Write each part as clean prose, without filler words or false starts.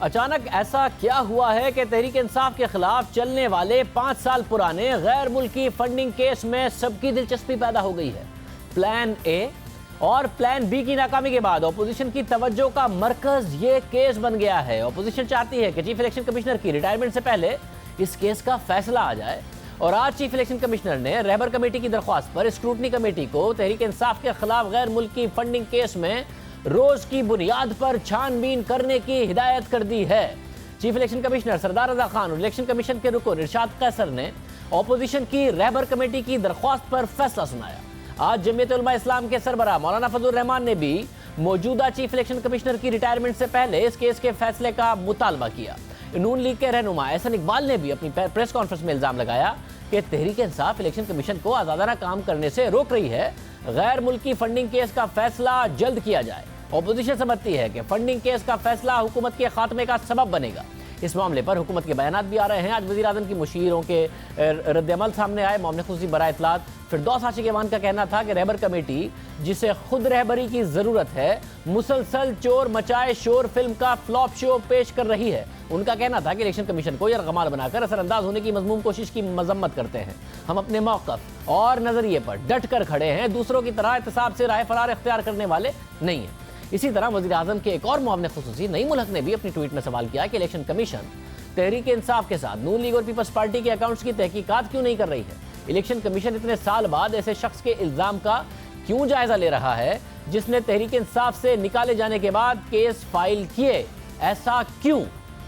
अचानक ऐसा क्या हुआ है कि तहरीक इंसाफ के खिलाफ चलने वाले 5 साल पुराने गैर मुल्की फंडिंग केस में सबकी दिलचस्पी पैदा हो गई है। प्लान ए और प्लान बी की नाकामी के बाद ऑपोजिशन की तवज्जो का मरकज ये केस बन गया है। ऑपोजिशन चाहती है कि चीफ इलेक्शन कमिश्नर की रिटायरमेंट से पहले इस केस का फैसला आ जाए और आज चीफ इलेक्शन कमिश्नर ने रहबर कमेटी की दरख्वास्त पर स्क्रूटनी कमेटी को तहरीक इंसाफ के खिलाफ गैर मुल्की फंडिंग केस में रोज की बुनियाद पर छानबीन करने की हिदायत कर दी है। चीफ इलेक्शन कमिश्नर सरदार रजा खान और इलेक्शन कमीशन के रुकन इरशाद कैसर ने ऑपोजिशन की रहबर कमेटी की दरख्वास्त पर फैसला सुनाया। आज जमीयत उलमा इस्लाम के सरबराह मौलाना फजलुर रहमान ने भी मौजूदा चीफ इलेक्शन कमिश्नर की रिटायरमेंट से पहले इस केस के फैसले का मुतालबा किया। नून लीग के रहनुमा एहसन इकबाल ने भी अपनी प्रेस कॉन्फ्रेंस में इल्जाम लगाया कि तहरीक इंसाफ इलेक्शन कमीशन को आजादाना काम करने से रोक रही है। गैर मुल्की फंडिंग केस का फैसला जल्द किया जाए। ऑपोजिशन समझती है कि फंडिंग केस का फैसला हुकूमत के खात्मे का सबब बनेगा। इस मामले पर हुकूमत के बयानात भी आ रहे हैं। आज वज़ीर आज़म की मुशीरों के रद्द-ए-अमल सामने आए। मामले खुसूसी बराए इत्तलात फिरदौस आशिक ऐवान का कहना था कि रहबर कमेटी जिसे खुद रहबरी की ज़रूरत है मुसलसल चोर मचाए शोर फिल्म का फ्लॉप शो पेश कर रही है। उनका कहना था कि इलेक्शन कमीशन को यरगमाल बनाकर असरअंदाज होने की मज़मूम कोशिश की मजम्मत करते हैं। हम अपने मौक़िफ़ और नज़रिए पर डट कर खड़े हैं, दूसरों की तरह एहतसाब से राय फरार इख्तियार करने वाले नहीं हैं। इसी तरह वज़ीर आज़म के एक और मुआविन खुसूसी नईमुल हक ने भी अपनी ट्वीट में सवाल किया कि इलेक्शन कमीशन तहरीक इंसाफ के साथ नून लीग और पीपल्स पार्टी के अकाउंट्स की तहकीकात क्यों नहीं कर रही है। इलेक्शन कमीशन इतने साल बाद ऐसे शख्स के इल्ज़ाम का क्यों जायजा ले रहा है जिसने तहरीक इंसाफ से निकाले जाने के बाद केस फाइल किए, ऐसा क्यों?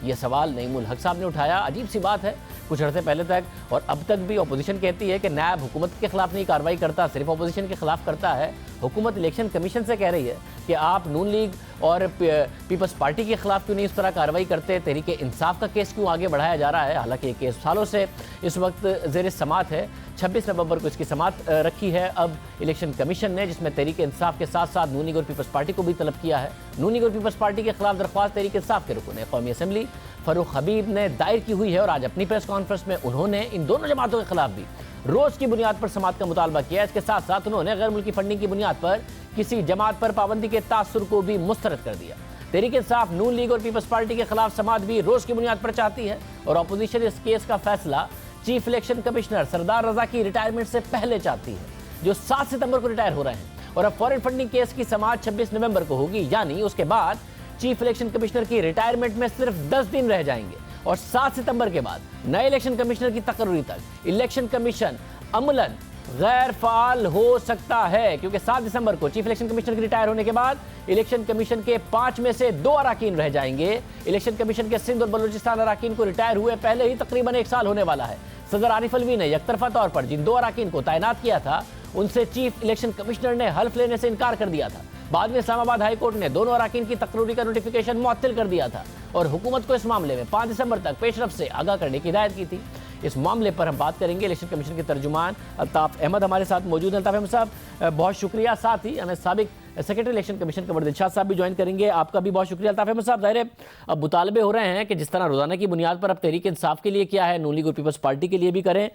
यह सवाल नईमुल हक साहब ने उठाया। अजीब सी बात है, कुछ अर्से पहले तक और अब तक भी ऑपोजिशन कहती है कि नैब हुकूमत के खिलाफ नहीं कार्रवाई करता, सिर्फ ऑपोजिशन के खिलाफ करता है। हुकूमत इलेक्शन कमीशन से कह रही है कि आप नून लीग और पीपल्स पार्टी के खिलाफ क्यों नहीं इस तरह कार्रवाई करते, तहरीक इंसाफ का केस क्यों आगे बढ़ाया जा रहा है। हालांकि ये केस सालों से इस वक्त ज़ेर समात है। 26 नवंबर को इसकी समात रखी है अब इलेक्शन कमीशन ने, जिसमें तहरीक इंसाफ के साथ साथ नून लीग और पीपल्स पार्टी को भी तलब किया है। नून लीग और पीपल्स पार्टी के खिलाफ दरख्वास्त तहरीक इंसाफ के रुकन कौमी असम्बली फरूख हबीब ने दायर की हुई है और आज अपनी प्रेस कॉन्फ्रेंस में उन्होंने इन दोनों जमातों के खिलाफ भी रोज की बुनियाद पर समात का मुतालबा किया। इसके साथ साथ उन्होंने गैर मुल्की फंडिंग की बुनियाद पर किसी जमात पर पाबंदी के तासुर को भी मुस्तरद कर दिया। तहरीक इंसाफ नून लीग और पीपल्स पार्टी के खिलाफ समात भी रोज की बुनियाद पर चाहती है और अपोजिशन इस केस का फैसला चीफ इलेक्शन कमिश्नर सरदार रजा की रिटायरमेंट से पहले चाहती है, जो 7 सितंबर को रिटायर हो रहे हैं। और अब फॉरेन फंडिंग केस की समात 26 नवंबर को होगी, यानी उसके बाद चीफ इलेक्शन कमिश्नर की रिटायरमेंट में सिर्फ 10 दिन रह जाएंगे और 7 सितंबर के बाद नए इलेक्शन कमिश्नर की तकर्री तक इलेक्शन कमीशन अमलन गैर फाल हो सकता है, क्योंकि 7 दिसंबर को चीफ इलेक्शन कमिश्नर के रिटायर होने के बाद इलेक्शन कमीशन के 5 में से 2 अराकीन रह जाएंगे। इलेक्शन कमीशन के सिंध और बलूचिस्तान अराकीन को रिटायर हुए पहले ही तकरीबन 1 साल होने वाला है। सदर आरिफ अलवी ने यकतरफा तौर पर जिन 2 अराकीन को तैनात किया था उनसे चीफ इलेक्शन कमिश्नर ने हल्फ लेने से इनकार कर दिया था। बाद में इस्लामाबाद हाई कोर्ट ने दोनों अराकीन की तकर्री का नोटिफिकेशन मुअत्तल कर दिया था और हुकूमत को इस मामले में 5 दिसंबर तक पेशरफ से आगाह करने की हिदायत की थी। इस मामले पर हम बात करेंगे। इलेक्शन कमीशन के तर्जुमान अल्ताफ अहमद हमारे साथ मौजूद हैं। अल्ताफ अहमद साहब, बहुत शुक्रिया। साथ ही हमें साबिक सेक्रेटरी इलेक्शन कमीशन कमर दिलशाद साहब भी ज्वाइन करेंगे, आपका भी बहुत शुक्रिया। अल्ताफ अहमद साहब, ज़ाहिर है अब मुतालबे हो रहे हैं कि जिस तरह रोज़ाना की बुनियाद पर अब तहरीक इंसाफ के लिए क्या है, नून लीग और पीपल्स पार्टी के लिए भी करें।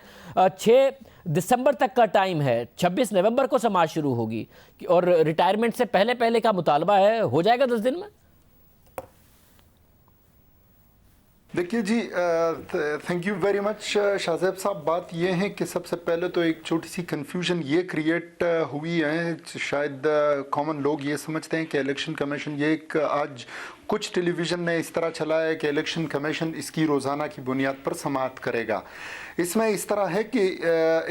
6 दिसंबर तक का टाइम है, 26 नवंबर को समाज शुरू होगी और रिटायरमेंट से पहले पहले का मुतालबा है, हो जाएगा 10 दिन में? देखिए जी, thank you very much Shahzaib sahab. बात यह है कि सबसे पहले तो एक छोटी सी कन्फ्यूजन ये क्रिएट हुई है। शायद कॉमन लोग ये समझते हैं कि इलेक्शन कमीशन ये एक आज कुछ टेलीविज़न ने इस तरह चलाया है कि इलेक्शन कमीशन इसकी रोज़ाना की बुनियाद पर समाअत करेगा। इसमें इस तरह है कि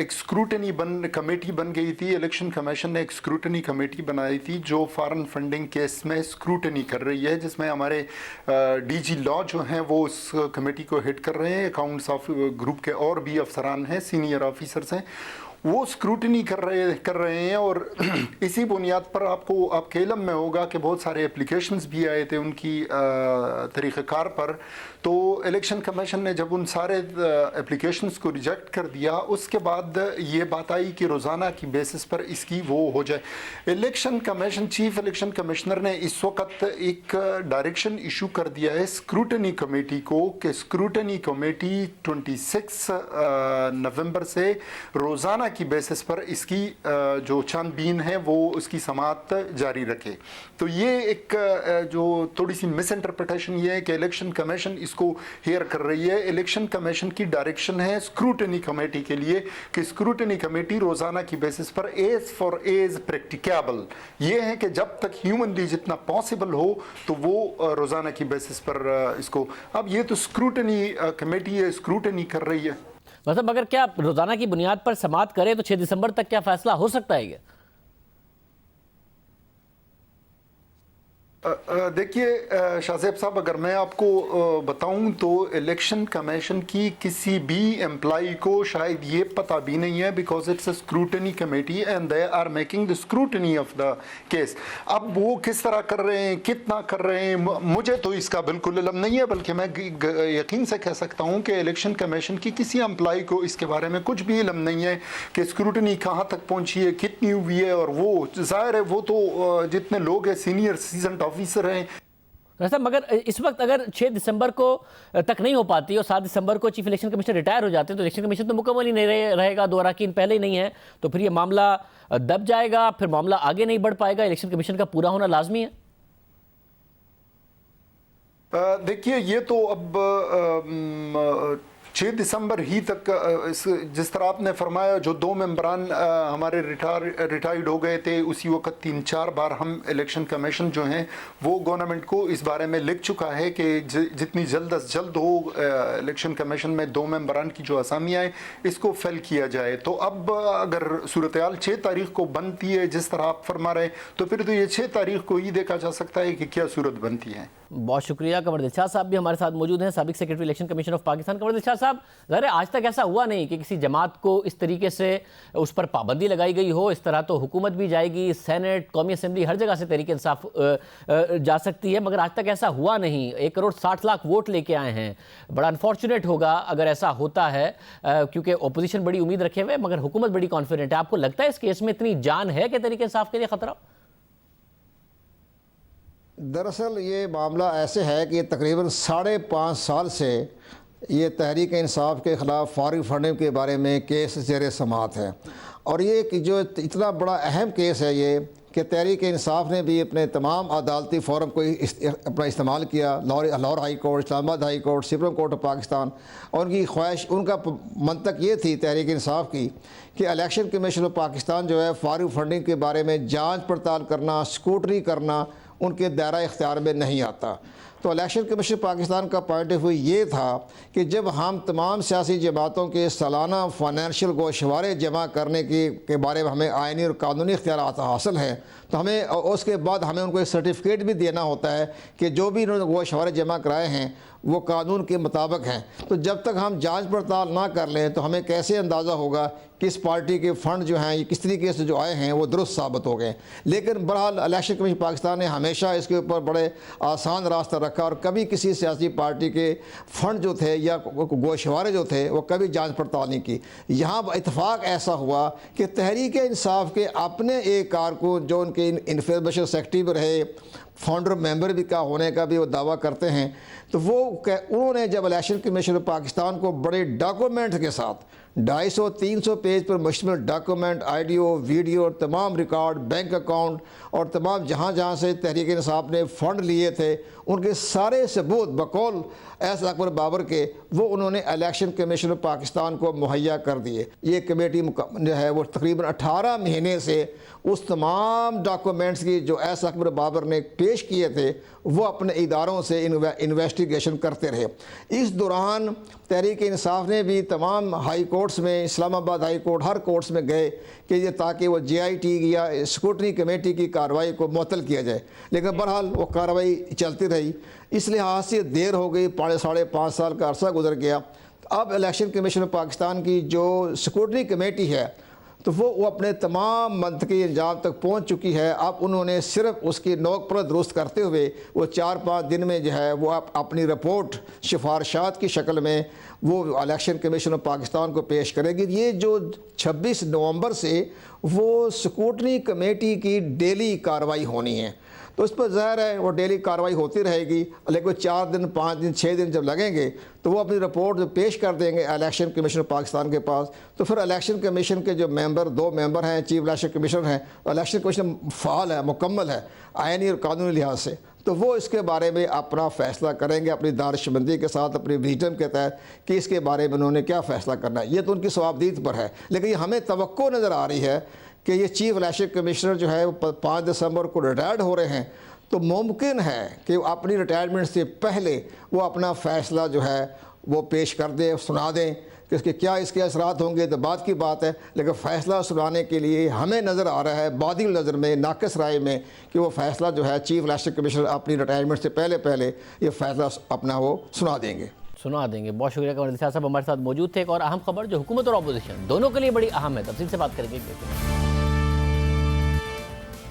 एक स्क्रूटनी कमेटी बन गई थी। इलेक्शन कमीशन ने एक स्क्रूटनी कमेटी बनाई थी जो फॉरेन फंडिंग केस में स्क्रूटनी कर रही है, जिसमें हमारे डीजी लॉ जो हैं वो उस कमेटी को हेड कर रहे हैं। अकाउंट्स ऑफ ग्रुप के और भी अफसरान हैं, सीनियर ऑफिसर्स हैं, वो स्क्रूटनी कर रहे हैं। और इसी बुनियाद पर आपके इल्म में होगा कि बहुत सारे एप्लीकेशंस भी आए थे उनकी तरीक़ाकार पर। तो इलेक्शन कमीशन ने जब उन सारे एप्लीकेशंस को रिजेक्ट कर दिया, उसके बाद ये बात आई कि रोज़ाना की बेसिस पर इसकी वो हो जाए। Election commission chief election commissioner ने इस वक्त एक डायरेक्शन इशू कर दिया है स्क्रूटनी कमेटी को कि स्क्रूटनी कमेटी 26 नवंबर से रोज़ाना की बेसिस पर इसकी जो छानबीन है वो उसकी समाअत जारी रखे। तो ये एक जो थोड़ी सी मिस इंटरप्रिटेशन ये है कि इलेक्शन कमीशन इसको हेयर कर रही है। इलेक्शन कमीशन की डायरेक्शन है स्क्रूटनी कमेटी के लिए कि स्क्रूटनी कमेटी रोज़ाना की बेसिस पर एज फॉर एज प्रैक्टिकेबल, ये है कि जब तक ह्यूमनली जितना पॉसिबल हो तो वो रोज़ाना की बेसिस पर इसको, अब ये तो स्क्रूटनी कमेटी है, स्क्रूटनी कर रही है। मतलब अगर क्या रोजाना की बुनियाद पर समाअत करे तो 6 दिसंबर तक क्या फैसला हो सकता है? देखिए शाहज़ेब साहब, अगर मैं आपको बताऊं तो इलेक्शन कमीशन की किसी भी एम्प्लॉई को शायद ये पता भी नहीं है, because it's a scrutiny committee and they are making the scrutiny of the case. अब वो किस तरह कर रहे हैं, कितना कर रहे हैं, मुझे तो इसका बिल्कुल इल्म नहीं है, बल्कि मैं यकीन से कह सकता हूं कि इलेक्शन कमीशन की किसी एम्प्लॉई को इसके बारे में कुछ भी इल्म नहीं है कि स्क्रूटनी कहाँ तक पहुँची है, कितनी हुई है। और वो ज़ाहिर है वो तो जितने लोग हैं सीनियर सीजन ऑफिसर हैं। मगर इस वक्त अगर 6 दिसंबर को तक नहीं हो पाती और 7 दिसंबर को चीफ इलेक्शन कमिश्नर रिटायर हो जाते हैं तो इलेक्शन कमीशन तो मुकम्मल ही नहीं रहेगा, दो अरकान पहले ही नहीं है, तो फिर ये मामला दब जाएगा, फिर मामला आगे नहीं बढ़ पाएगा। इलेक्शन कमीशन का पूरा होना लाजमी है। देखिए ये तो अब 6 दिसंबर ही तक जिस तरह आपने फरमाया, जो 2 मेंबरान हमारे रिटायर्ड हो गए थे, उसी वक्त 3-4 बार हम इलेक्शन कमीशन जो हैं वो गवर्नमेंट को इस बारे में लिख चुका है कि जितनी जल्द अज जल्द हो इलेक्शन कमीशन में 2 मेंबरान की जो असामियाँ हैं इसको फिल किया जाए। तो अब अगर सूरत हाल 6 तारीख को बनती है जिस तरह आप फरमा रहे हैं, तो फिर तो ये 6 तारीख को ही देखा जा सकता है कि क्या सूरत बनती है। बहुत शुक्रिया। कमर दिलशाद साहब भी हमारे साथ मौजूद हैं, साबिक secretary election commission of Pakistan. Qamar Dilshad sahab, ज़रा आज तक ऐसा हुआ नहीं कि किसी जमात को इस तरीके से उस पर पाबंदी लगाई गई हो। इस तरह तो हुकूमत भी जाएगी, सेनेट, कौमी असम्बली, हर जगह से तहरीक इंसाफ जा सकती है, मगर आज तक ऐसा हुआ नहीं। 1 करोड़ 60 लाख वोट लेके आए हैं। बड़ा अनफॉर्चुनेट होगा अगर ऐसा होता है, क्योंकि अपोजिशन बड़ी उम्मीद रखे हुए मगर हुकूमत बड़ी कॉन्फिडेंट है। आपको लगता है इस केस में इतनी जान है कि तहरीक इंसाफ के लिए खतरा? दरअसल ये मामला ऐसे है कि तकरीबन 5.5 साल से ये तहरीक इंसाफ के ख़िलाफ़ फौरी फंडिंग के बारे में केस ज़ेर समाअत है। और ये कि जो इतना बड़ा अहम केस है ये कि तहरीक इंसाफ ने भी अपने तमाम अदालती फ़ोरम को अपना इस्तेमाल किया। Lahore high court, Islamabad high court, supreme court of Pakistan. और उनकी ख्वाहिश, उनका मंतक ये थी तहरीक इंसाफ की कि इलेक्शन कमीशन ऑफ पाकिस्तान जो है फौरी फंडिंग के बारे में जाँच पड़ताल करना, स्क्रूटनी करना उनके दायरा इख्तियार में नहीं आता। तो इलेक्शन कमीशन पाकिस्तान का पॉइंट ऑफ व्यू ये था कि जब हम तमाम सियासी जमातों के सालाना फाइनेंशियल गोशवारे जमा करने के बारे में हमें आइनी और कानूनी इख्तियारात हासिल हैं, तो हमें उसके बाद हमें उनको एक सर्टिफिकेट भी देना होता है कि जो भी इन्होंने गोशवारे जमा कराए हैं वो कानून के मुताबिक हैं। तो जब तक हम जांच पड़ताल ना कर लें तो हमें कैसे अंदाज़ा होगा किस पार्टी के फ़ंड जो हैं ये किस तरीके से जो आए हैं वो दुरुस्त साबित हो गए। लेकिन बहरहाल इलेक्शन कमीशन पाकिस्तान ने हमेशा इसके ऊपर बड़े आसान रास्ता रखा और कभी किसी सियासी पार्टी के फ़ंड जो थे या गोशवारे जो थे वो कभी जांच पड़ताल नहीं की। यहाँ इत्तेफाक ऐसा हुआ कि तहरीक इंसाफ के अपने एक कारकुन जो उनके इंफॉर्मेशन सेक्रेटरी भी रहे, फाउंडर मेंबर भी का होने का भी वो दावा करते हैं, तो उन्होंने जब इलेक्शन कमीशन ऑफ पाकिस्तान को बड़े डॉक्यूमेंट के साथ 250-300 पेज पर मुश्तमिल डॉक्यूमेंट, ऑडियो, वीडियो और तमाम रिकॉर्ड, बैंक अकाउंट और तमाम जहाँ से तहरीक इंसाफ ने फ़ंड लिए थे उनके सारे सबूत बकौल एस अकबर बाबर के वो उन्होंने इलेक्शन कमीशन ऑफ पाकिस्तान को मुहैया कर दिए। ये कमेटी जो है वो तकरीबन 18 महीने से उस तमाम डॉक्यूमेंट्स की जो एस अकबर बाबर ने पेश किए थे वो अपने इदारों से इन्वेस्टिगेशन करते रहे। इस दौरान तहरीक इंसाफ ने भी तमाम हाई कोर्ट्स में, इस्लामाबाद हाई कोर्ट, हर कोर्ट्स में गए कि ये ताकि वो JIT या स्क्रूटनी कमेटी की कार्रवाई को मुअत्तल किया जाए, लेकिन बहरहाल वो कार्रवाई चलती रही। इस लिहाज से देर हो गई, 5.5 साल का अरसा गुजर गया। अब इलेक्शन कमीशन ऑफ पाकिस्तान की जो स्क्रूटनी कमेटी है तो वो अपने तमाम मंतकी अंजाम तक पहुंच चुकी है। अब उन्होंने सिर्फ उसकी नोक पर दुरुस्त करते हुए वो 4-5 दिन में जो है वो अपनी रिपोर्ट सिफारशात की शक्ल में वो इलेक्शन कमीशन ऑफ पाकिस्तान को पेश करेगी। ये जो 26 नवंबर से वो स्क्रूटनी कमेटी की डेली कार्रवाई होनी है। तो उस पर ज़ाहिर है वो डेली कार्रवाई होती रहेगी, लेकिन 4 दिन 5 दिन 6 दिन जब लगेंगे तो वो अपनी रिपोर्ट जो पेश कर देंगे इलेक्शन कमीशन पाकिस्तान के पास। तो फिर इलेक्शन कमीशन के जो मेंबर 2 मेंबर हैं, चीफ इलेक्शन कमिश्नर हैं, इलेक्शन कमीशन फ़ाल है, मुकम्मल है आइनी और कानूनी लिहाज से, तो वो इसके बारे में अपना फ़ैसला करेंगे अपनी दानिशमंदी के साथ, अपनी विजडम के तहत कि इसके बारे में उन्होंने क्या फ़ैसला करना है। ये तो उनकी सवाबदीद पर है, लेकिन ये हमें तवक्को नज़र आ रही है कि ये चीफ इलेक्शन कमिश्नर जो है वो 5 दिसंबर को रिटायर्ड हो रहे हैं, तो मुमकिन है कि अपनी रिटायरमेंट से पहले वो अपना फ़ैसला जो है वो पेश कर दें, सुना दें कि इसके क्या इसके असरात होंगे तो बात की बात है, लेकिन फ़ैसला सुनाने के लिए हमें नज़र आ रहा है बादिल नज़र में, नाक़िस राय में, कि वो फ़ैसला जो है चीफ इलेक्शन कमिश्नर अपनी रिटायरमेंट से पहले ये फ़ैसला अपना वो सुना देंगे। बहुत शुक्रिया कमर साहब हमारे साथ मौजूद थे। एक और अहम खबर जो हुकूमत और अपोजिशन दोनों के लिए बड़ी अहम है, तफसील से बात करेंगे।